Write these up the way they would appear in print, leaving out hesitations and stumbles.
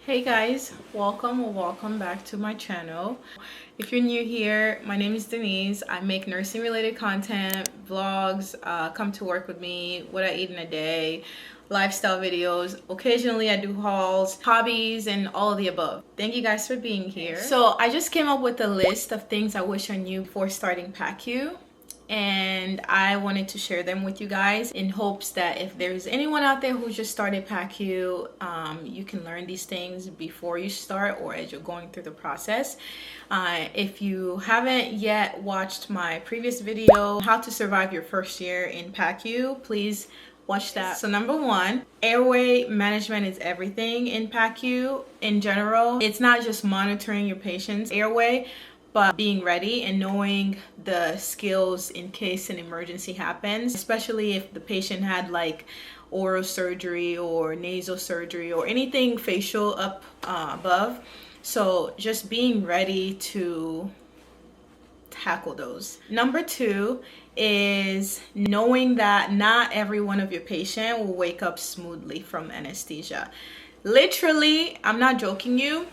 Hey guys, welcome back to my channel. If you're new here, my name is Denise. I make nursing related content, vlogs, come to work with me, what I eat in a day, lifestyle videos. Occasionally I do hauls, hobbies, and all of the above. Thank you guys for being here. So I just came up with a list of things I wish I knew before starting Pacu, and I wanted to share them with you guys in hopes that if there's anyone out there who just started Pacu, you can learn these things before you start or as you're going through the process. If you haven't yet watched my previous video, how to survive your first year in Pacu, please watch that. So number one, airway management is everything in Pacu in general. It's not just monitoring your patient's airway, but being ready and knowing the skills in case an emergency happens, especially if the patient had like oral surgery or nasal surgery or anything facial up above. So just being ready to tackle those. Number two is knowing that not every one of your patient will wake up smoothly from anesthesia. Literally, I'm not joking you,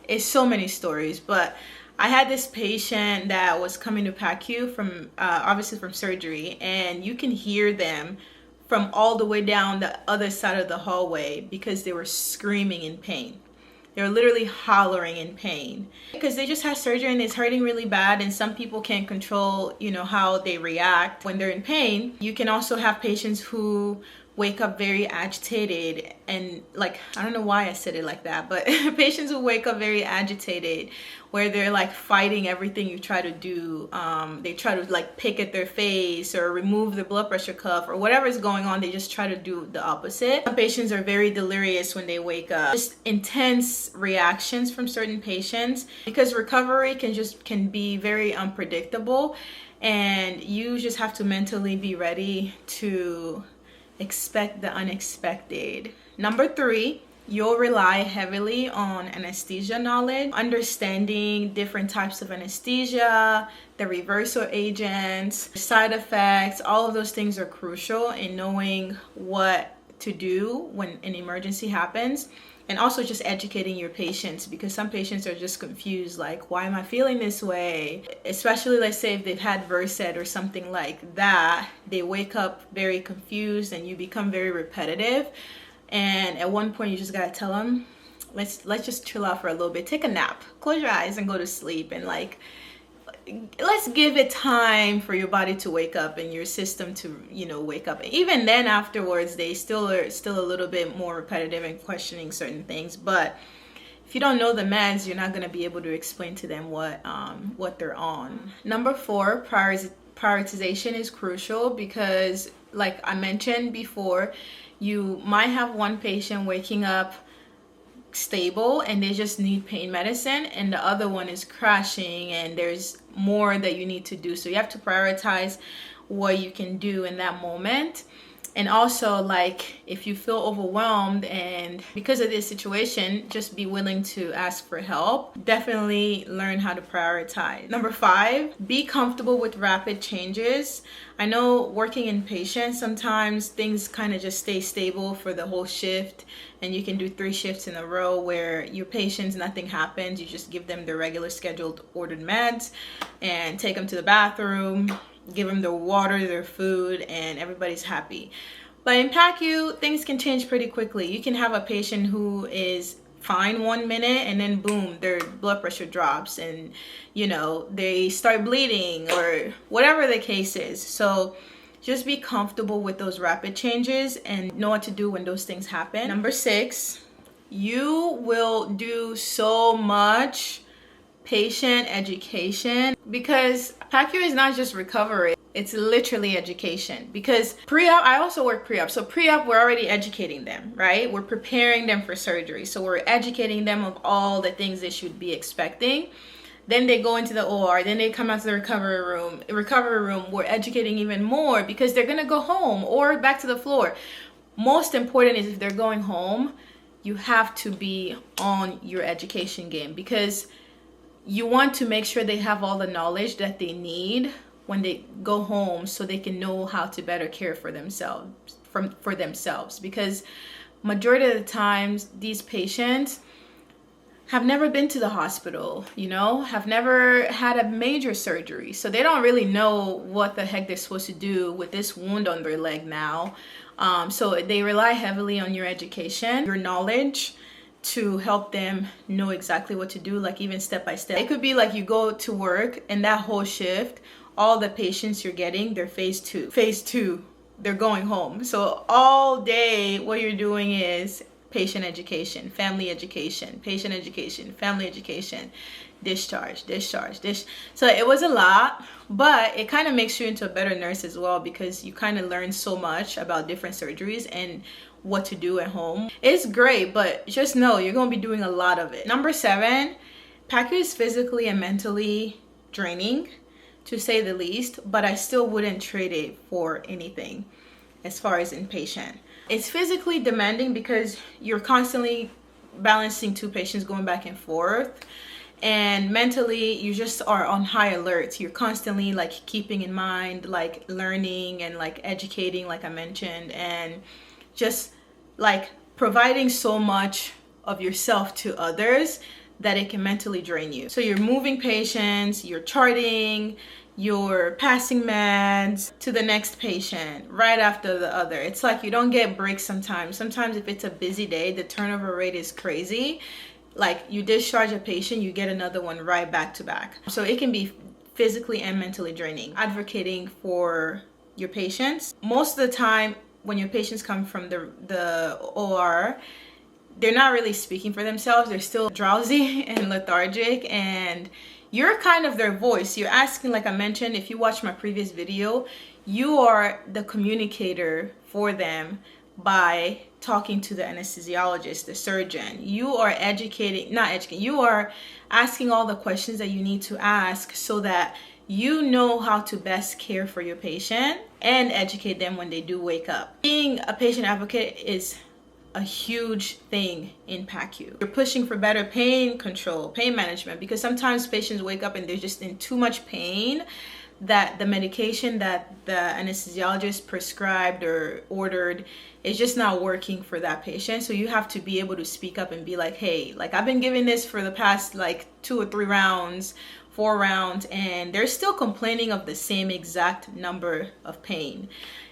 it's so many stories, but I had this patient that was coming to Pacu from obviously from surgery, and you can hear them from all the way down the other side of the hallway because they were screaming in pain. They were literally hollering in pain because they just had surgery and it's hurting really bad, and some people can't control, how they react when they're in pain. You can also have patients who wake up very agitated, and I don't know why I said it like that, but patients who wake up very agitated where they're like fighting everything you try to do. They try to like pick at their face or remove the blood pressure cuff or whatever is going on. They just try to do the opposite. Some patients are very delirious when they wake up. Just intense reactions from certain patients, because recovery can be very unpredictable, and you just have to mentally be ready to expect the unexpected. Number three, you'll rely heavily on anesthesia knowledge, understanding different types of anesthesia, the reversal agents, side effects. All of those things are crucial in knowing what to do when an emergency happens. And also just educating your patients, because some patients are just confused, like, why am I feeling this way? Especially, let's say if they've had Versed or something like that, they wake up very confused and you become very repetitive. And at one point you just gotta tell them, let's just chill out for a little bit, take a nap, close your eyes and go to sleep, and let's give it time for your body to wake up and your system to wake up. Even then afterwards they still are a little bit more repetitive and questioning certain things. But if you don't know the meds, you're not going to be able to explain to them what they're on. Number four, prioritization is crucial, because like I mentioned before, you might have one patient waking up stable and they just need pain medicine, and the other one is crashing and there's more that you need to do. So you have to prioritize what you can do in that moment. And also, if you feel overwhelmed and because of this situation, just be willing to ask for help. Definitely learn how to prioritize. Number five, be comfortable with rapid changes. I know working in patients, sometimes things kind of just stay stable for the whole shift, and you can do 3 shifts in a row where your patients, nothing happens. You just give them their regular scheduled ordered meds and take them to the bathroom, give them their water, their food, and everybody's happy. But in Pacu, things can change pretty quickly. You can have a patient who is fine 1 minute and then boom, their blood pressure drops and they start bleeding or whatever the case is. So just be comfortable with those rapid changes and know what to do when those things happen. Number six, you will do so much patient education, because Pacu is not just recovery, it's literally education. Because pre-op, I also work pre-op. So pre-op, we're already educating them, right? We're preparing them for surgery. So we're educating them of all the things they should be expecting. Then they go into the OR, then they come out to the recovery room. Recovery room, we're educating even more because they're gonna go home or back to the floor. Most important is if they're going home, you have to be on your education game, because you want to make sure they have all the knowledge that they need when they go home, so they can know how to better care for themselves, because majority of the times these patients, have never been to the hospital, you know, have never had a major surgery. So they don't really know what the heck they're supposed to do with this wound on their leg now. So they rely heavily on your education, your knowledge, to help them know exactly what to do, like even step by step. It could be like you go to work and that whole shift, all the patients you're getting, they're phase two. Phase two, they're going home. So all day what you're doing is patient education, family education, patient education, family education, discharge. So it was a lot, but it kind of makes you into a better nurse as well, because you kind of learn so much about different surgeries and what to do at home. It's great, but just know you're going to be doing a lot of it. Number 7, Pacu is physically and mentally draining, to say the least, but I still wouldn't trade it for anything as far as inpatient. It's physically demanding because you're constantly balancing 2 patients going back and forth, and mentally you just are on high alert. You're constantly like keeping in mind, like learning and like educating, like I mentioned, and just like providing so much of yourself to others that it can mentally drain you. So you're moving patients, you're charting, you're passing meds to the next patient right after the other. It's like you don't get breaks sometimes. Sometimes if it's a busy day, the turnover rate is crazy. Like you discharge a patient, you get another one right back to back. So it can be physically and mentally draining. Advocating for your patients. Most of the time when your patients come from the OR, they're not really speaking for themselves. They're still drowsy and lethargic, and you're kind of their voice. You're asking, like I mentioned, if you watch my previous video, you are the communicator for them by talking to the anesthesiologist, the surgeon. You are you are asking all the questions that you need to ask so that you know how to best care for your patient and educate them when they do wake up. Being a patient advocate is a huge thing in Pacu. You're pushing for better pain control, pain management, because sometimes patients wake up and they're just in too much pain that the medication that the anesthesiologist prescribed or ordered is just not working for that patient. So you have to be able to speak up and be like, hey, like I've been giving this for the past like 2 or 3 rounds, 4 rounds, and they're still complaining of the same exact number of pain.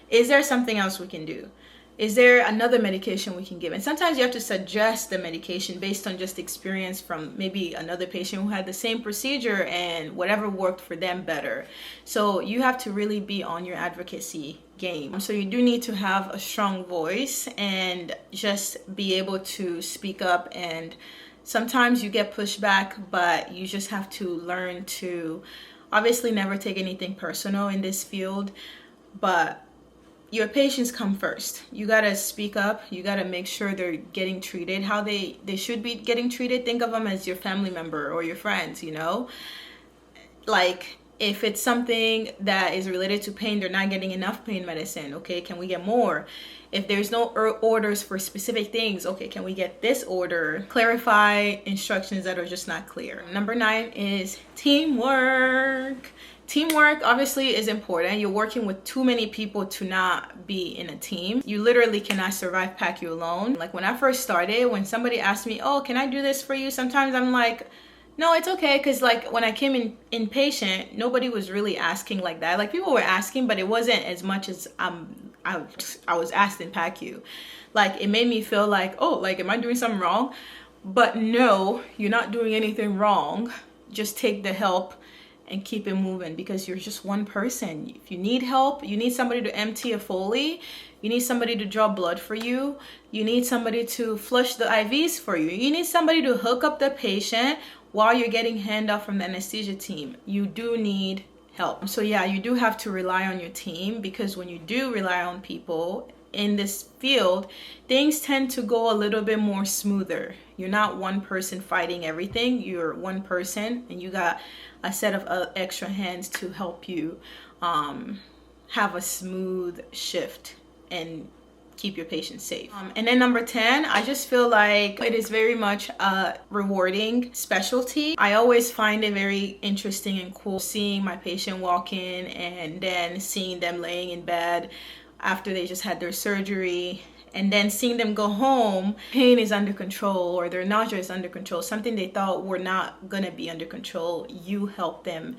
Is there something else we can do? Is there another medication we can give? And sometimes you have to suggest the medication based on just experience from maybe another patient who had the same procedure and whatever worked for them better. So you have to really be on your advocacy game. So you do need to have a strong voice and just be able to speak up. And sometimes you get pushback, but you just have to learn to obviously never take anything personal in this field, but your patients come first. You gotta speak up. You gotta make sure they're getting treated how they should be getting treated. Think of them as your family member or your friends, you know? Like if it's something that is related to pain, they're not getting enough pain medicine. Okay, can we get more? If there's no orders for specific things, okay, can we get this order? Clarify instructions that are just not clear. Number 9 is teamwork. Teamwork obviously is important. You're working with too many people to not be in a team. You literally cannot survive Pacu alone. Like when I first started, when somebody asked me, oh, can I do this for you? Sometimes I'm like, no, it's okay. Because like when I came in inpatient, nobody was really asking like that. Like people were asking, but it wasn't as much as I was asked in Pacu. Like it made me feel like, oh, like am I doing something wrong? But no, you're not doing anything wrong. Just take the help and keep it moving, because you're just one person. If you need help, you need somebody to empty a Foley, you need somebody to draw blood for you, you need somebody to flush the IVs for you, you need somebody to hook up the patient while you're getting handoff from the anesthesia team. You do need help. So yeah, you do have to rely on your team, because when you do rely on people in this field, things tend to go a little bit more smoother. You're not one person fighting everything. You're one person and you got a set of extra hands to help you have a smooth shift and keep your patients safe. And then number 10, I just feel like it is very much a rewarding specialty. I always find it very interesting and cool seeing my patient walk in and then seeing them laying in bed after they just had their surgery and then seeing them go home, pain is under control or their nausea is under control, something they thought were not gonna be under control, you help them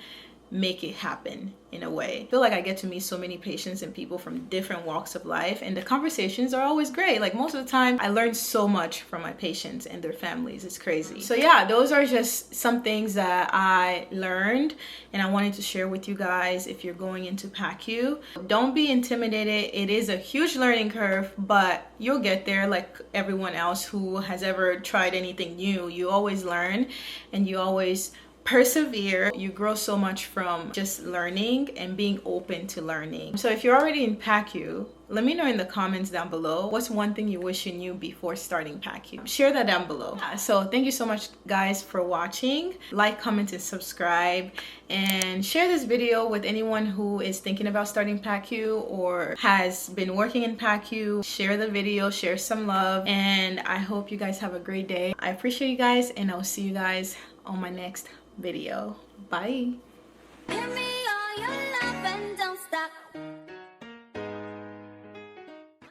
make it happen in a way. I feel like I get to meet so many patients and people from different walks of life, and the conversations are always great. Like most of the time I learn so much from my patients and their families. It's crazy. So yeah, those are just some things that I learned and I wanted to share with you guys. If you're going into Pacu, don't be intimidated. It is a huge learning curve, but you'll get there. Like everyone else who has ever tried anything new, you always learn and you always persevere. You grow so much from just learning and being open to learning. So if you're already in Pacu, let me know in the comments down below, what's one thing you wish you knew before starting Pacu? Share that down below. So thank you so much guys for watching. Like, comment, and subscribe, and share this video with anyone who is thinking about starting Pacu or has been working in Pacu. Share the video, share some love, and I hope you guys have a great day. I appreciate you guys, and I'll see you guys on my next video. Bye.